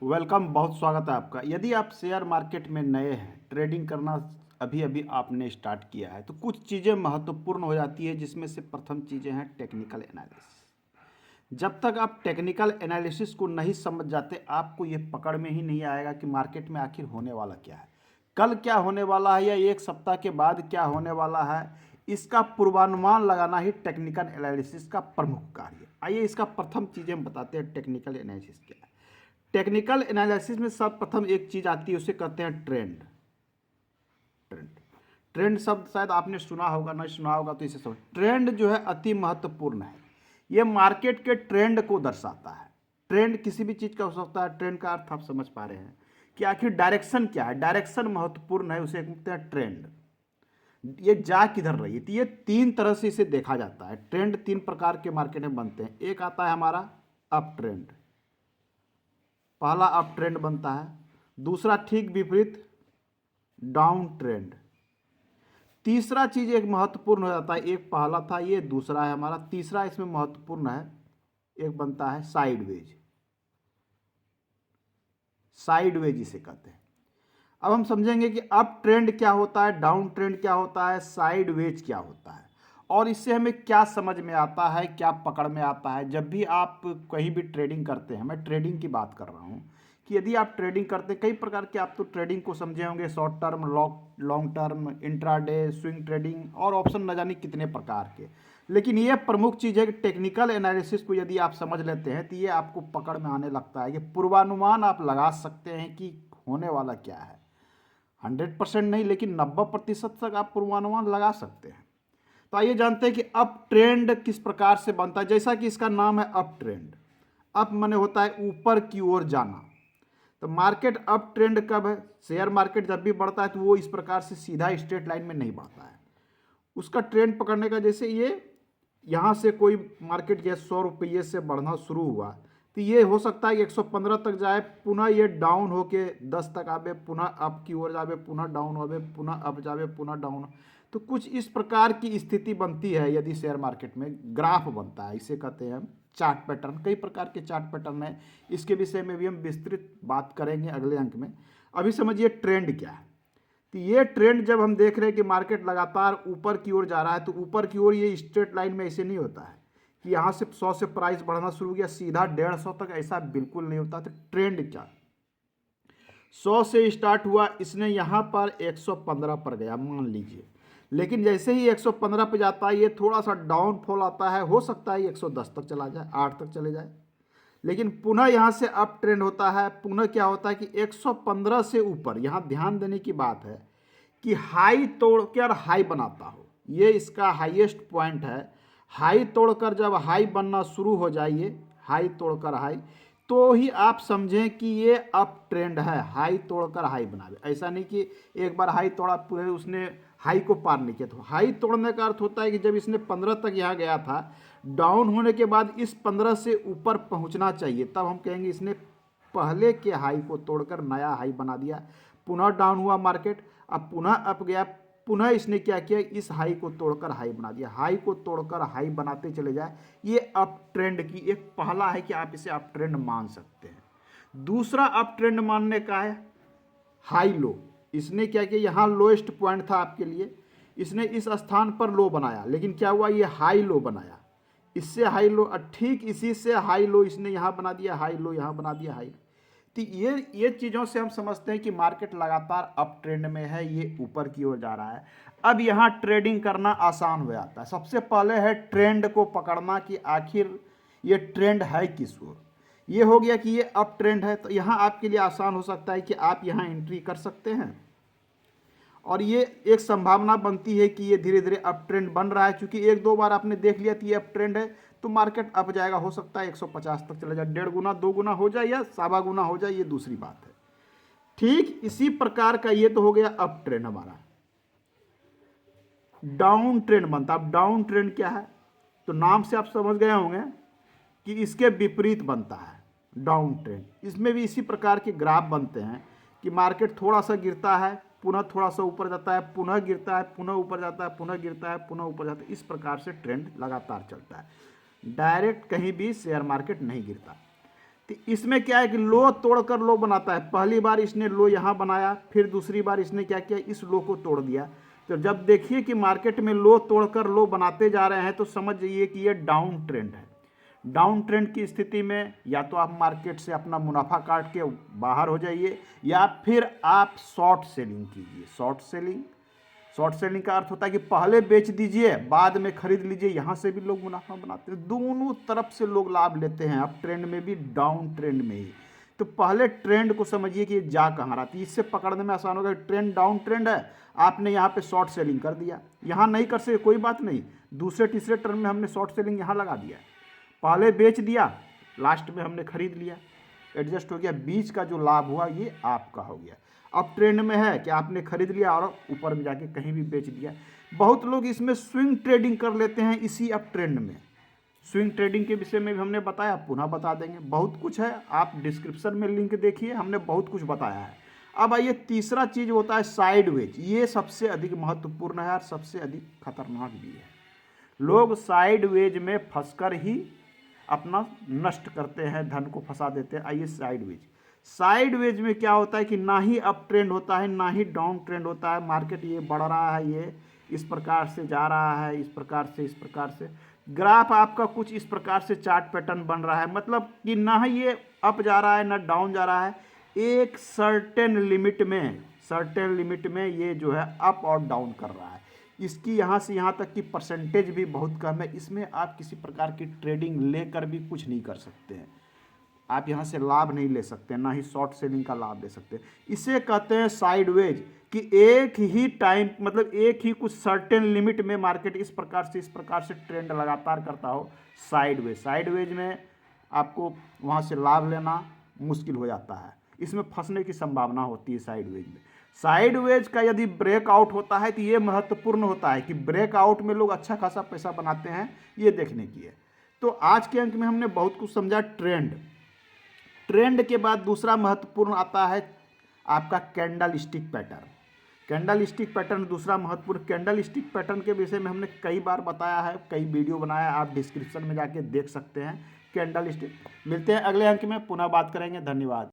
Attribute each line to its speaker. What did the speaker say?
Speaker 1: Welcome, बहुत स्वागत है आपका। यदि आप शेयर मार्केट में नए हैं, ट्रेडिंग करना अभी अभी आपने स्टार्ट किया है, तो कुछ चीज़ें महत्वपूर्ण हो जाती है, जिसमें से प्रथम चीज़ें हैं टेक्निकल एनालिसिस। जब तक आप टेक्निकल एनालिसिस को नहीं समझ जाते, आपको ये पकड़ में ही नहीं आएगा कि मार्केट में आखिर होने वाला क्या है, कल क्या होने वाला है या एक सप्ताह के बाद क्या होने वाला है। इसका पूर्वानुमान लगाना ही टेक्निकल एनालिसिस का प्रमुख कार्य है। आइए इसका प्रथम चीज़ें हम बताते हैं, टेक्निकल एनालिसिस क्या है। टेक्निकल एनालिसिस में सर्वप्रथम एक चीज आती है, उसे कहते हैं ट्रेंड। ट्रेंड ट्रेंड शब्द शायद आपने सुना होगा, नहीं सुना होगा तो इसे समझ। ट्रेंड जो है अति महत्वपूर्ण है। यह मार्केट के ट्रेंड को दर्शाता है। ट्रेंड किसी भी चीज का हो सकता है। ट्रेंड का अर्थ आप समझ पा रहे हैं कि आखिर डायरेक्शन क्या है। डायरेक्शन महत्वपूर्ण है, उसे कहते हैं ट्रेंड। ये जा किधर रही है, तो ये तीन तरह से इसे देखा जाता है। ट्रेंड तीन प्रकार के मार्केट में बनते हैं। एक आता है हमारा अप ट्रेंड, पहला अप ट्रेंड बनता है। दूसरा ठीक विपरीत डाउन ट्रेंड। तीसरा चीज एक महत्वपूर्ण हो जाता है, एक पहला था, ये दूसरा है हमारा। तीसरा इसमें महत्वपूर्ण है, एक बनता है साइडवेज। साइडवेज इसे कहते हैं। अब हम समझेंगे कि अप ट्रेंड क्या होता है, डाउन ट्रेंड क्या होता है, साइडवेज क्या होता है, और इससे हमें क्या समझ में आता है, क्या पकड़ में आता है। जब भी आप कहीं भी ट्रेडिंग करते हैं, मैं ट्रेडिंग की बात कर रहा हूँ, कि यदि आप ट्रेडिंग करते हैं, कई प्रकार के आप तो ट्रेडिंग को समझे होंगे, short term, long term, intraday, swing trading, और ऑप्शन न जाने कितने प्रकार के। लेकिन ये प्रमुख चीज़ है कि टेक्निकल एनालिसिस को यदि आप समझ लेते हैं, तो ये आपको पकड़ में आने लगता है कि पूर्वानुमान आप लगा सकते हैं कि होने वाला क्या है। 100% नहीं, लेकिन 90% तक आप पूर्वानुमान लगा सकते हैं। तो आइए जानते हैं कि अप ट्रेंड किस प्रकार से बनता है। जैसा कि इसका नाम है अप ट्रेंड, अप माने होता है ऊपर की ओर जाना। तो मार्केट अप ट्रेंड कब है, शेयर मार्केट जब भी बढ़ता है तो वो इस प्रकार से सीधा स्ट्रेट लाइन में नहीं बढ़ता है। उसका ट्रेंड पकड़ने का, जैसे ये यहाँ से कोई मार्केट गया 100 रुपये से बढ़ना शुरू हुआ, तो ये हो सकता है कि 115 तक जाए, पुनः ये डाउन होके 10 तक आवे, पुनः अप की ओर जावे, पुनः डाउन आवे, पुनः अप जावे, पुनः डाउन। तो कुछ इस प्रकार की स्थिति बनती है यदि शेयर मार्केट में। ग्राफ बनता है, इसे कहते हैं हम चार्ट पैटर्न। कई प्रकार के चार्ट पैटर्न है, इसके विषय में भी हम विस्तृत बात करेंगे अगले अंक में। अभी समझिए ट्रेंड क्या है। तो ये ट्रेंड जब हम देख रहे हैं कि मार्केट लगातार ऊपर की ओर जा रहा है, तो ऊपर की ओर ये स्ट्रेट लाइन में ऐसे नहीं होता है कि यहाँ से 100 से प्राइस बढ़ना शुरू हो गया सीधा 150 तक, ऐसा बिल्कुल नहीं होता। तो ट्रेंड क्या, 100 से स्टार्ट हुआ, इसने यहाँ पर 115 पर गया मान लीजिए, लेकिन जैसे ही 115 पे जाता है, ये थोड़ा सा डाउनफॉल आता है, हो सकता है 110 तक चला जाए, 8 तक चले जाए, लेकिन पुनः यहाँ से अप ट्रेंड होता है। पुनः क्या होता है कि 115 से ऊपर, यहाँ ध्यान देने की बात है कि हाई तोड़कर हाई बनाता हो, ये इसका हाईएस्ट पॉइंट है। हाई तोड़कर जब हाई बनना शुरू हो जाइए, हाई तोड़कर हाई, तो ही आप समझें कि ये अप ट्रेंड है। हाई तोड़कर हाई बनावे, ऐसा नहीं कि एक बार हाई तोड़ा पूरे उसने हाई को पार नहीं किया। तो हाई तोड़ने का अर्थ होता है कि जब इसने 15 तक यहाँ गया था, डाउन होने के बाद इस 15 से ऊपर पहुँचना चाहिए, तब हम कहेंगे इसने पहले के हाई को तोड़कर नया हाई बना दिया। पुनः डाउन हुआ मार्केट, अब पुनः अप गया, पुनः इसने क्या किया, इस हाई को तोड़कर हाई बना दिया। हाई को तोड़कर हाई बनाते चले जाए, ये अप ट्रेंड की एक पहला है कि आप इसे अप ट्रेंड मान सकते हैं। दूसरा अप ट्रेंड मानने का है हाई लो। इसने क्या किया, यहाँ लोएस्ट पॉइंट था आपके लिए, इसने इस स्थान पर लो बनाया, लेकिन क्या हुआ, ये हाई लो बनाया। इससे हाई लो, ठीक इसी से हाई लो इसने यहाँ बना दिया, हाई लो यहाँ बना दिया, हाई। तो ये चीज़ों से हम समझते हैं कि मार्केट लगातार अप ट्रेंड में है, ये ऊपर की ओर जा रहा है। अब यहाँ ट्रेडिंग करना आसान हो जाता है। सबसे पहले है ट्रेंड को पकड़ना कि आखिर ये ट्रेंड है किस ओर। ये हो गया कि ये अप ट्रेंड है, तो यहाँ आपके लिए आसान हो सकता है कि आप यहाँ एंट्री कर सकते हैं, और ये एक संभावना बनती है कि ये धीरे धीरे अप ट्रेंड बन रहा है। क्योंकि एक दो बार आपने देख लिया कि ये अप ट्रेंड है, तो मार्केट अप जाएगा, हो सकता है 150 तक चला जाए, 1.5 गुना 2 गुना हो जाए या 1.25 गुना हो जाए, ये दूसरी बात है। ठीक इसी प्रकार का ये तो हो गया अप ट्रेंड हमारा। डाउन ट्रेंड बनता, अब डाउन ट्रेंड क्या है, तो नाम से आप समझ गए होंगे कि इसके विपरीत बनता है डाउन ट्रेंड। इसमें भी इसी प्रकार के ग्राफ बनते हैं कि मार्केट थोड़ा सा गिरता है, पुनः थोड़ा सा ऊपर जाता है, पुनः गिरता है, पुनः ऊपर जाता है, पुनः गिरता है, पुनः ऊपर जाता है। इस प्रकार से ट्रेंड लगातार चलता है। डायरेक्ट कहीं भी शेयर मार्केट नहीं गिरता। तो इसमें क्या है कि लो तोड़कर लो बनाता है। पहली बार इसने लो यहाँ बनाया, फिर दूसरी बार इसने क्या किया, इस लो को तोड़ दिया। तो जब देखिए कि मार्केट में लो तोड़कर लो बनाते जा रहे हैं तो समझ जाइए कि ये डाउन ट्रेंड है। डाउन ट्रेंड की स्थिति में या तो आप मार्केट से अपना मुनाफा काट के बाहर हो जाइए, या फिर आप शॉर्ट सेलिंग कीजिए। शॉर्ट सेलिंग का अर्थ होता है कि पहले बेच दीजिए, बाद में खरीद लीजिए। यहाँ से भी लोग मुनाफा बनाते हैं, दोनों तरफ से लोग लाभ लेते हैं, अप ट्रेंड में भी डाउन ट्रेंड में ही। तो पहले ट्रेंड को समझिए कि ये जा कहाँ रहा है, इससे पकड़ने में आसान होगा। ट्रेंड डाउन ट्रेंड है, आपने यहाँ पे शॉर्ट सेलिंग कर दिया, यहाँ नहीं कर सके कोई बात नहीं, दूसरे तीसरे टर्म में हमने शॉर्ट सेलिंग यहाँ लगा दिया, पहले बेच दिया, लास्ट में हमने खरीद लिया, एडजस्ट हो गया, बीच का जो लाभ हुआ ये आपका हो गया। अब ट्रेंड में है कि आपने खरीद लिया और ऊपर में जाके कहीं भी बेच दिया। बहुत लोग इसमें स्विंग ट्रेडिंग कर लेते हैं इसी अप ट्रेंड में। स्विंग ट्रेडिंग के विषय में भी हमने बताया, पुनः बता देंगे, बहुत कुछ है, आप डिस्क्रिप्शन में लिंक देखिए, हमने बहुत कुछ बताया है। अब आइए तीसरा चीज होता है साइडवेज। ये सबसे अधिक महत्वपूर्ण है और सबसे अधिक खतरनाक भी है। लोग साइडवेज में फंसकर ही अपना नष्ट करते हैं, धन को फंसा देते हैं। आइए साइडवेज में क्या होता है कि ना ही अप ट्रेंड होता है ना ही डाउन ट्रेंड होता है। मार्केट ये बढ़ रहा है, ये इस प्रकार से जा रहा है, इस प्रकार से ग्राफ आपका कुछ इस प्रकार से चार्ट पैटर्न बन रहा है। मतलब कि ना ही ये अप जा रहा है ना डाउन जा रहा है, एक सर्टेन लिमिट में ये जो है अप और डाउन कर रहा है। इसकी यहाँ से यहाँ तक की परसेंटेज भी बहुत कम है। इसमें आप किसी प्रकार की ट्रेडिंग लेकर भी कुछ नहीं कर सकते हैं, आप यहाँ से लाभ नहीं ले सकते, ना ही शॉर्ट सेलिंग का लाभ ले सकते। इसे कहते हैं साइडवेज, कि एक ही टाइम मतलब एक ही कुछ सर्टेन लिमिट में मार्केट इस प्रकार से ट्रेंड लगातार करता हो। साइडवेज में आपको वहाँ से लाभ लेना मुश्किल हो जाता है, इसमें फंसने की संभावना होती है साइडवेज में। साइडवेज का यदि ब्रेकआउट होता है तो ये महत्वपूर्ण होता है कि ब्रेकआउट में लोग अच्छा खासा पैसा बनाते हैं, ये देखने की है। तो आज के अंक में हमने बहुत कुछ समझा। ट्रेंड के बाद दूसरा महत्वपूर्ण आता है आपका कैंडल स्टिक पैटर्न दूसरा महत्वपूर्ण। कैंडल स्टिक पैटर्न के विषय में हमने कई बार बताया है, कई वीडियो बनाया है, आप डिस्क्रिप्शन में जाके देख सकते हैं। Candle stick. मिलते हैं अगले अंक में, पुनः बात करेंगे। धन्यवाद।